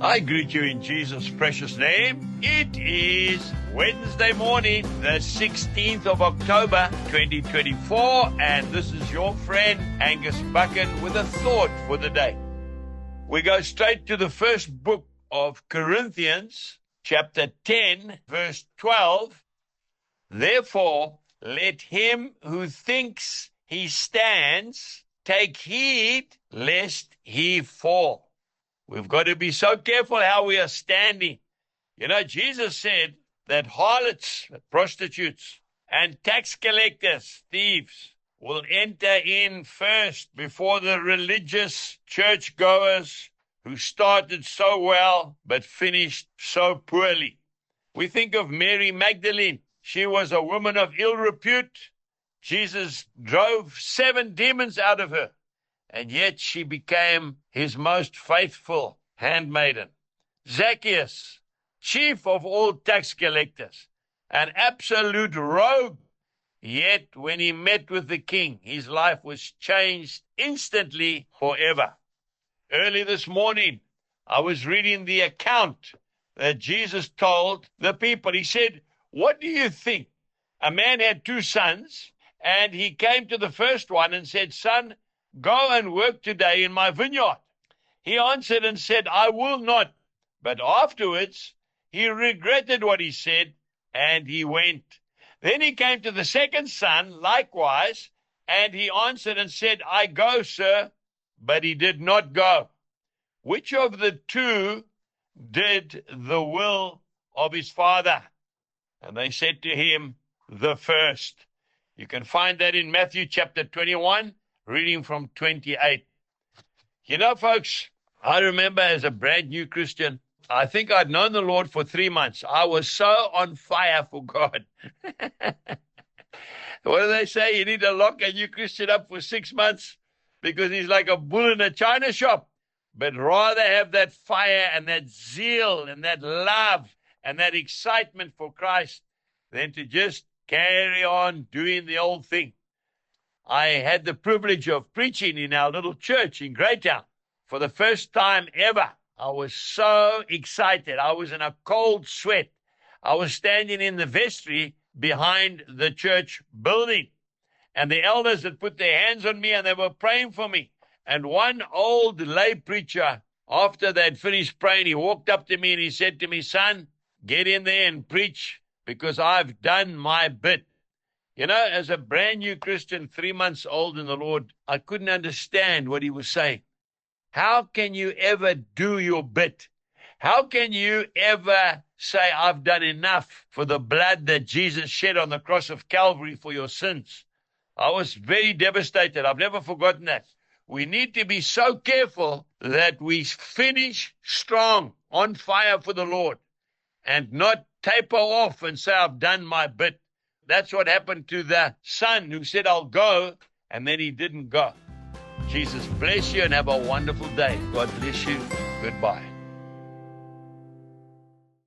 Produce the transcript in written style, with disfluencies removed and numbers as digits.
I greet you in Jesus' precious name. It is Wednesday morning, the 16th of October, 2024, and this is your friend Angus Buchen with a thought for the day. We go straight to the first book of Corinthians, chapter 10, verse 12. Therefore, let him who thinks he stands take heed lest he fall. We've got to be so careful how we are standing. You know, Jesus said that harlots, prostitutes, and tax collectors, thieves, will enter in first before the religious churchgoers who started so well but finished so poorly. We think of Mary Magdalene. She was a woman of ill repute. Jesus drove 7 demons out of her, and yet she became his most faithful handmaiden. Zacchaeus, chief of all tax collectors, an absolute rogue, yet when he met with the king, his life was changed instantly forever. Early this morning, I was reading the account that Jesus told the people. He said, what do you think? A man had 2 sons, and he came to the first one and said, son, go and work today in my vineyard. He answered and said, I will not. But afterwards, he regretted what he said, and he went. Then he came to the second son, likewise, and he answered and said, I go, sir. But he did not go. Which of the 2 did the will of his father? And they said to him, the first. You can find that in Matthew chapter 21, reading from 28. You know, folks, I remember as a brand new Christian, I think I'd known the Lord for 3 months. I was so on fire for God. What do they say? You need to lock a new Christian up for 6 months because he's like a bull in a china shop. But rather have that fire and that zeal and that love and that excitement for Christ than to just carry on doing the old thing. I had the privilege of preaching in our little church in Greytown for the first time ever. I was so excited. I was in a cold sweat. I was standing in the vestry behind the church building, and the elders had put their hands on me and they were praying for me. And one old lay preacher, after they'd finished praying, he walked up to me and he said to me, son, get in there and preach because I've done my bit. You know, as a brand new Christian, 3 months old in the Lord, I couldn't understand what he was saying. How can you ever do your bit? How can you ever say, I've done enough for the blood that Jesus shed on the cross of Calvary for your sins? I was very devastated. I've never forgotten that. We need to be so careful that we finish strong, on fire for the Lord, and not taper off and say, I've done my bit. That's what happened to the son who said, I'll go, and then he didn't go. Jesus bless you and have a wonderful day. God bless you. Goodbye.